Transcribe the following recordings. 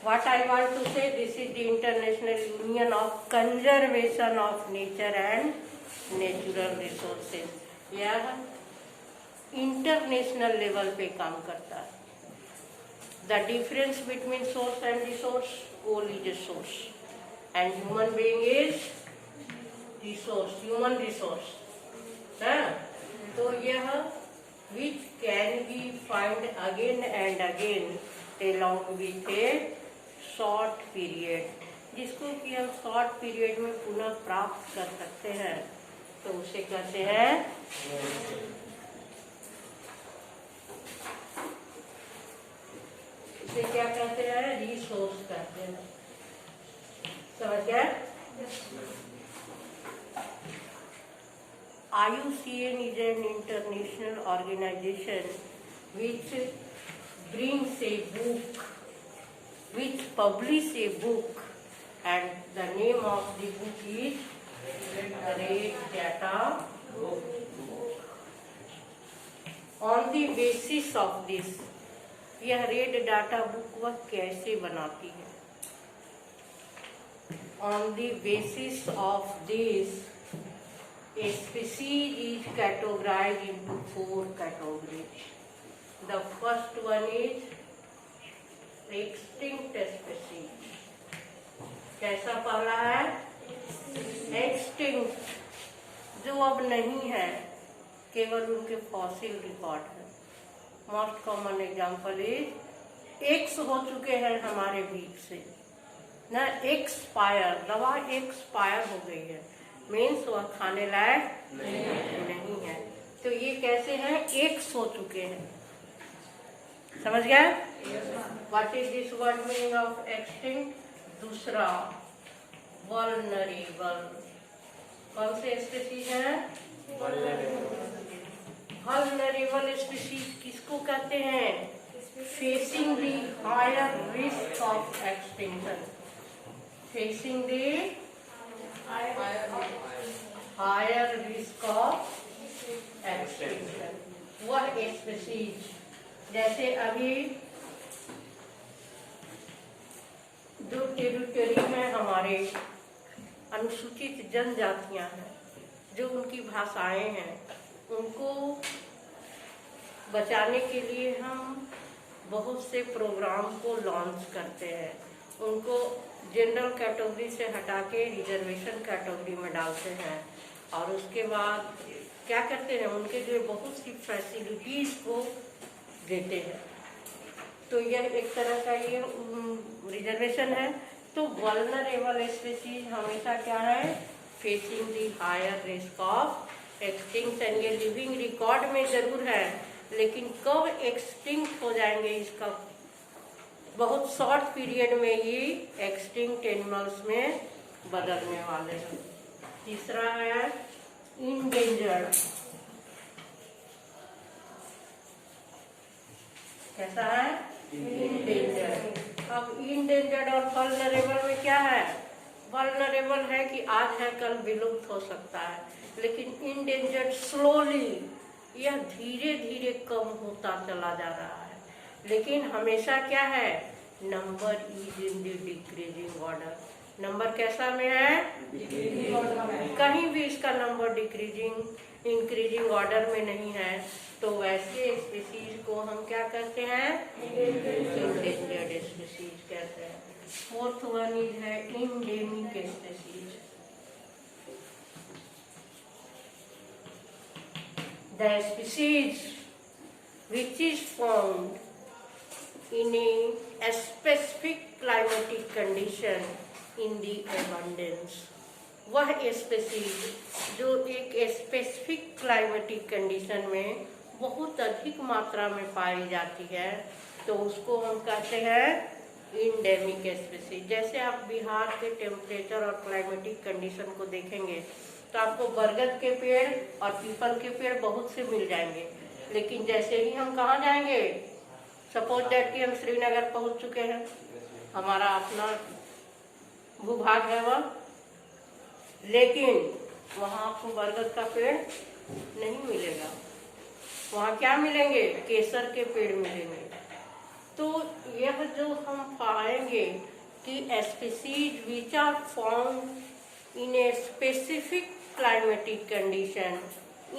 What I want to say, this is the International Union of Conservation of Nature and Natural Resources. यह international level पे काम करता है. The difference between source and resource, coal is a source and human being is resource, human resource. तो यह which can be found again and again along with a short period, जिसको कि हम short period में पुनः प्राप्त कर सकते हैं, तो उसे कहते हैं इसे क्या कहते हैं? रिसोर्स कहते हैं. समझ गए? IUCN is an international organization which brings a book, which publish a book, and the name of the book is Red Data Book. On the basis of this, यह रेड डाटा बुक वह कैसे बनाती है? On the basis of this, a species is categorized into 4 categories. The first one is extinct species. कैसा पहला है? Extinct, जो अब नहीं है, केवल उनके फॉसिल रिकॉर्ड है. Most common example is x हो चुके हैं हमारे बीच से ना, एक्सपायर, दवा एक्सपायर हो गई है, मीन्स वह खाने लायक नहीं है. तो ये कैसे हैं? एक्स हो चुके हैं. समझ गए? What is this word meaning of extinct? दूसरा vulnerable. कौन से स्पीशीज हैं? vulnerable species किसको कहते हैं? facing the higher risk of extinction. facing the higher risk of extinction. वह स्पीशीज जैसे अभी जो टेरिटरी में हमारे अनुसूचित जनजातियां हैं, जो उनकी भाषाएं हैं, उनको बचाने के लिए हम बहुत से प्रोग्राम को लॉन्च करते हैं. उनको जनरल कैटेगरी से हटा के रिजर्वेशन कैटेगरी में डालते हैं और उसके बाद क्या करते हैं? उनके लिए बहुत सी फैसिलिटीज को देते हैं. तो यह एक तरह का ये रिजर्वेशन है. तो वल्नरेबल स्पीशीज हमेशा क्या है? Facing the higher risk of extinction. ये लिविंग रिकॉर्ड में जरूर है, लेकिन कब एक्सटिंक्ट हो जाएंगे इसका बहुत शॉर्ट पीरियड में ये एक्सटिंक्ट एनिमल्स में बदलने वाले हैं. तीसरा है इंडेंजर्ड. कैसा है? इंडेंजर्ड. अब इंडेंजर्ड और वल्नरेबल में क्या है? वल्नरेबल है कि आज है कल विलुप्त हो सकता है, लेकिन इंडेंजर्ड स्लोली, यह धीरे धीरे कम होता चला जा रहा है. लेकिन हमेशा क्या है? Number is in the decreasing order. Number कैसा में है? डिक्रीजिंग ऑर्डर में. कहीं भी इसका नंबर डिक्रीजिंग इंक्रीजिंग ऑर्डर में नहीं है, तो वैसे स्पीशीज को हम क्या कहते हैं? इंडेंजर्ड स्पीशीज कहते हैं. फोर्थ वन इज है endemic species. The species which is found in a specific climatic condition in the abundance. वह स्पीशीज जो एक स्पेसिफिक क्लाइमेटिक कंडीशन में बहुत अधिक मात्रा में पाई जाती है, तो उसको हम कहते हैं इंडेमिक स्पीशीज. जैसे आप बिहार के टेम्परेचर और क्लाइमेटिक कंडीशन को देखेंगे तो आपको बरगद के पेड़ और पीपल के पेड़ बहुत से मिल जाएंगे, लेकिन जैसे ही हम कहाँ जाएंगे, सपोज दैट कि हम श्रीनगर पहुंच चुके हैं, हमारा अपना भूभाग है वह, लेकिन वहाँ आपको बरगद का पेड़ नहीं मिलेगा. वहाँ क्या मिलेंगे? केसर के पेड़ मिलेंगे. तो यह यह जो हम पाएंगे कि species which are found in a specific climatic condition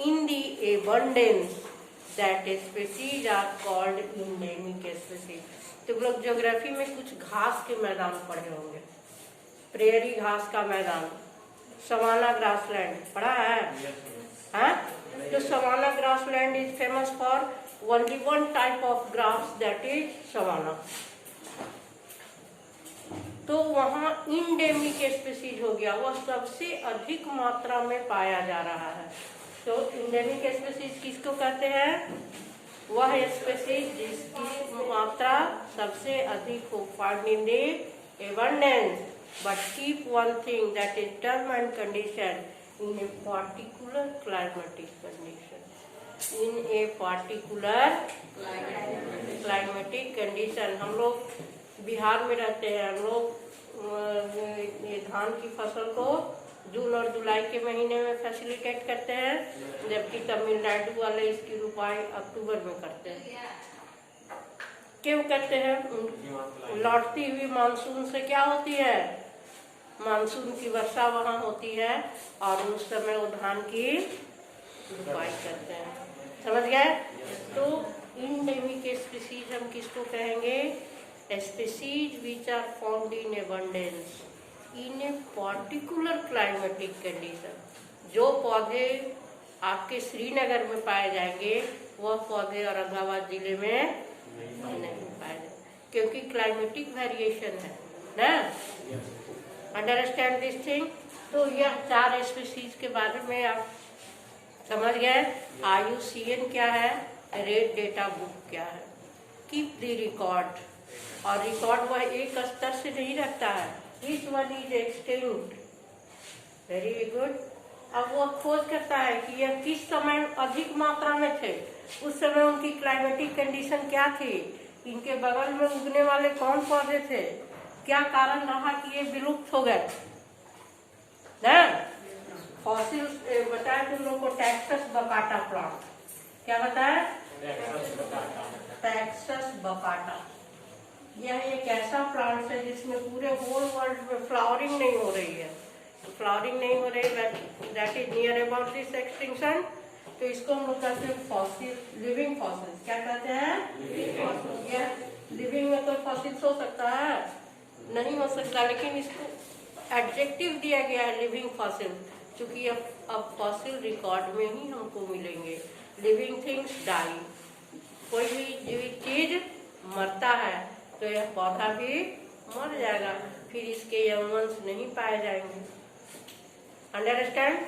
in the abundance, that species are called endemic species. तो लोग ज्योग्राफी में कुछ घास के मैदान पढ़े होंगे, प्रेयरी घास का मैदान, सवाना ग्रासलैंड पढ़ा है? हाँ? तो savanna grassland is famous for only one type of grass, that is savanna। तो वहाँ इंडेमिक स्पीसीज हो गया, वह सबसे अधिक मात्रा में पाया जा रहा है। तो इंडेमिक स्पीसीज किसको कहते हैं? वह स्पीसीज जिसकी मात्रा सबसे अधिक हो, found in the abundance, but keep one thing, that is term and condition in a particular climatic condition, in a particular climatic condition. हम लोग बिहार में रहते हैं, हम लोग ये धान की फसल को जून और जुलाई के महीने में फैसिलिटेट करते हैं, जबकि तमिलनाडु वाले इसकी रुपाई अक्टूबर में करते हैं। क्यों करते हैं? लौटती हुई मानसून से क्या होती है? मानसून की वर्षा वहाँ होती है और उस समय वो धान की रुपाई करते हैं। समझ गए? तो इंडेमिक स्पीसीज हम किसको कहेंगे? Species which are found in abundance in a particular climatic condition. जो पौधे आपके श्रीनगर में पाए जाएंगे वह पौधे औरंगाबाद जिले में नहीं पाए जाएंगे, क्योंकि क्लाइमेटिक वेरिएशन है ना। Understand this thing? तो यह 4 स्पीसीज के बारे में आप समझ गए। IUCN क्या है, रेड डेटा बुक क्या है, कीप द रिकॉर्ड। और रिकॉर्ड वह एक स्तर से नहीं रखता है, each one is extent. Very good. अब वह खोज करता है कि यह किस समय अधिक मात्रा में थे, उस समय उनकी क्लाइमेटिक कंडीशन क्या थी, इनके बगल में उगने वाले कौन पौधे थे, क्या कारण रहा कि ये विलुप्त हो गए ना। फॉसिल बताया तुम लोग को, टैक्सस बकाटा प्लांट। क्या बताया? टैक्सस बकाटा। यह एक ऐसा प्लांट है जिसमें पूरे होल वर्ल्ड में फ्लावरिंग नहीं हो रही है। फ्लावरिंग नहीं हो रही, that is near about this extinction. तो इसको हम लोग कहते हैं फॉसिल, लिविंग फॉसिल। क्या कहते हैं? यह लिविंग में कोई फॉसिल्स हो सकता है? नहीं हो सकता, लेकिन इसको एडजेक्टिव दिया गया है लिविंग फॉसिल, क्योंकि अब फॉसिल रिकॉर्ड में ही हमको मिलेंगे। लिविंग थिंग्स डाई, कोई भी चीज मरता है तो यह पौधा भी मर जाएगा, फिर इसके यंग वंश नहीं पाए जाएंगे। अंडरस्टैंड?